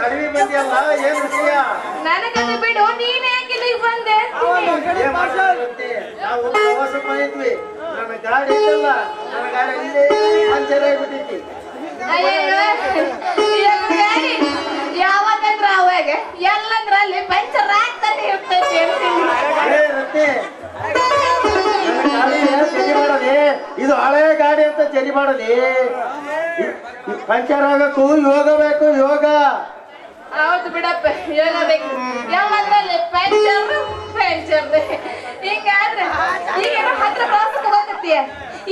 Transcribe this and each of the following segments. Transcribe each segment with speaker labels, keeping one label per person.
Speaker 1: ಅಡವಿ ಬಂದಿಯಲ್ಲ ಏನ್ ವಿಷಯ?
Speaker 2: ನನಗದು ಬಿಡು, ನೀನ್ ಯಾಕೆ ಇಲ್ಲಿಗೆ ಬಂದೆ?
Speaker 1: ನಾವು ಪ್ರವಾಸ ಮಾಡಿದ್ವಿ, ನನ್ನ ಗಾಡಿ ಇದ್ದಲ್ಲ, ನನ್ನ ಗಾಡಿ ಇಲ್ಲೇ ಪಂಚರ್ ಆಗಿಬಿಟ್ಟಿತ್ತು.
Speaker 2: ಗಾಡಿ ಯಾವಾಗಂದ್ರ ಅವಾಗ ಎಲ್ಲಂದ್ರ ಅಲ್ಲಿ ಪಂಚರ್ ಆಗ್ತಾನೆ ಇರ್ತೈತಿ
Speaker 1: ರತ್ತಿ, ಗಾಡಿ ಚಳಿ ಮಾಡಲಿ, ಇದು ಹಳೆ ಗಾಡಿ ಅಂತ ಚಳಿ ಮಾಡಲಿ. ಪಂಚರ್ ಆಗಕ್ಕೂ ಯೋಗ ಬೇಕು, ಯೋಗ.
Speaker 2: ಹೌದು ಬಿಡಪ್ಪ, ಯೋಗ ಬೇಕು. ಯಾವಂದ್ರಲ್ಲಿ ಪಂಚರ್ ಹಿಂಗಾದ್ರೆ ಈಗೇನೋ ಹತ್ರ ಪ್ರವಾಸಕ್ಕೆ ಹೋಗತ್ತೀಯ,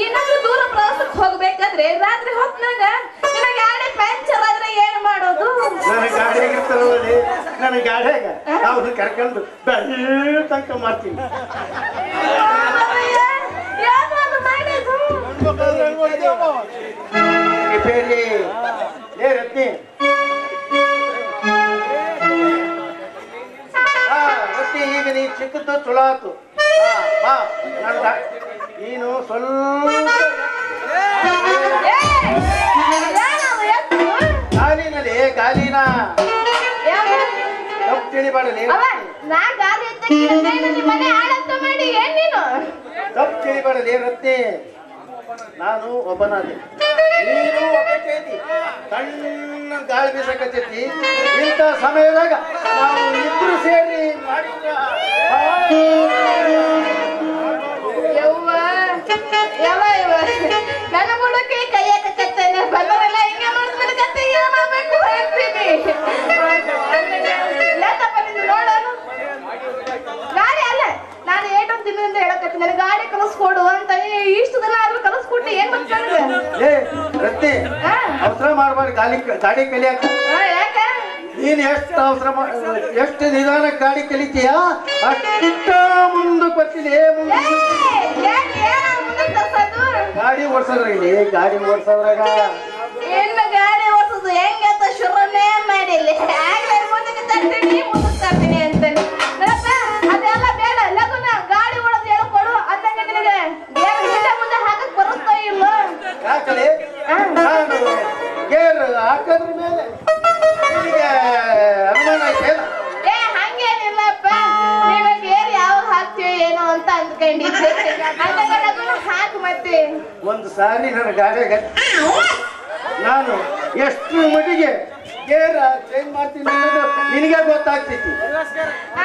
Speaker 2: ಏನಾದ್ರೂ ದೂರ ಪ್ರವಾಸಕ್ಕೆ ಹೋಗ್ಬೇಕಾದ್ರೆ ರಾತ್ರಿ ಹೊತ್ನಾಗ ನಿನ್ನ ಗಾಡಿ ಪಂಚರ್ ಆದ್ರೆ ಏನ್ ಮಾಡೋದು?
Speaker 1: ನನ್ನ ಗಾಡಿಯಾಗ ಇರ್ತಾರಲ್ಲ, ನನ್ನ ಗಾಡಿಯಾಗ ಅವ್ರು ಕರ್ಕೊಂಡು ಬೆಳ್ಳಿ ತನಕ ಮಾಡ್ತೀನಿ. ರಿಪೇರಿ ಏ ರತ್ನಿ, ರತ್ನಿ ಈಗ ನೀ ಚಿಕ್ಕದ್ದು ಚಲೋ ಆತು. ನೀನು ಸ್ವಲ್ಪ ಗಾಲಿನಲ್ಲಿ ಗಾಲಿನ ತಪ್ಪು ತಿಳಿಬಾಡಲಿ, ತಪ್ಪು ತಿಳಿಬಾಡಲಿ ರತ್ನಿ. ನಾನು ಒಬ್ಬನಾದೆ, ನೀನು ಒಬ್ಬೈತಿ. ಸಣ್ಣ ಗಾಳಿ ಬೀಸಕತ್ತೈತಿ. ಇಂಥ ಸಮಯದಾಗ ನಾವು ಇಬ್ರು ಸೇರಿ ಮಾಡಿದ್ರ
Speaker 2: ನನ್ನ ಮುಡಕ್ಕೆ ಕೈ ಹಾಕತ್ತೇನೆ, ಬಂದವರೆಲ್ಲ ಹಿಂಗೆ ಮಾಡಿಸ್ಬಿಡ್ಕತ್ತೆ, ಮಾಡ್ಬೇಕು ಹೇಳ್ತೀನಿ. ಯಾಕಪ್ಪ ನಿಂದು ನೋಡೋನು ಗಾಡಿ ಅಲ್ಲ, ನಾನು ಏಟೊಂದು ದಿನದಿಂದ ಹೇಳಕತ್ತೀನಿ ನನಗೆ ಗಾಡಿ ಕಲಿಸ್ಕೊಡು ಅಂತ. ಇಷ್ಟು ದಿನ ಆದ್ರೂ ಕಲಿಸ್ಕೊಟ್ಟು ಏನ್ ಮಾಡ್ತಾರೆ?
Speaker 1: ಏ ರತ್ತಿ, ಅವಸರ ಮಾಡ್ಬಾರ್ದು ಗಾಡಿ ಕಲಿಯಾಕ. ನೀನ್ ಎಷ್ಟು ಅವಸರ ಎಷ್ಟು ನಿಧಾನ ಗಾಡಿ ಕಲಿತೀಯ ಅಷ್ಟ ಮುಂದಕ್ಕೆ ಬರ್ತೀನಿ. ಗಾಡಿ ಓಡಿಸೋದ್ರಾಗ ಗಾಡಿ ಓಡಿಸೋದ್ರಾಗ
Speaker 2: ಇನ್ನು ಗಾಡಿ ಓಡಿಸೋದು ಹೆಂಗೆ ಅಂತ ಶುರುನೇ ಮಾಡಿಲ್ಲ. ಮುಂದಕ್ಕೆ ತರ್ತೀನಿ ಮುಂದಕ್ಕೆ ತರ್ತೀನಿ ಅಂತಾನೆ. ಅದೆಲ್ಲ ಬೇಡ, ಲಗುನ ಗಾಡಿ ಓಡೋದು ಹೇಳ್ಕೊಡು. ಅಂದಂಗ ನಿನಗೆ ಮುಂದೆ ಹಾಕಕ್ ಬರುತ್ತೋ ಇಲ್ಲ?
Speaker 1: ಯಾಕಲೆ ನಾನು ಗೇರ್ ಹಾಕೋದ್ರ ಮೇಲೆ ನಿನಗೆ ಅನುಮಾನ ಐತೇನ?
Speaker 2: ಏ ಹಂಗೇನಿಲ್ಲಪ್ಪ, ನೀನು ಗೇರ್ ಯಾವಾಗ ಹಾಕ್ತೀವಿ ಏನೋ ಅಂತ ಅಂದ್ಕೊಂಡಿದ್ದೆ. ಅಂದಾಗ ಲಗುನ ಹಾಕು ಮತ್ತೆ.
Speaker 1: ಒಂದು ಸಾರಿ ನನ್ನ ಗಾಡಿಯಾಗ ನಾನು ಎಷ್ಟು ಮಟ್ಟಿಗೆ ಗೇರ್ ಚೇಂಜ್ ಮಾಡ್ತೀನಿ ಅನ್ನೋದು ನಿನಗೆ ಗೊತ್ತಾಗ್ತೈತಿ.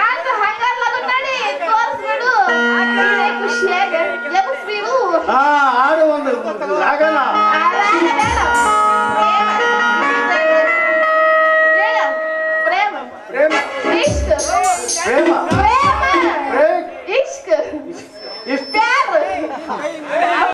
Speaker 2: ಆದ್ರೂ ಹಂಗಲ್ಲ, ನಡಿ ತೋರಿಸ್ಬಿಡು.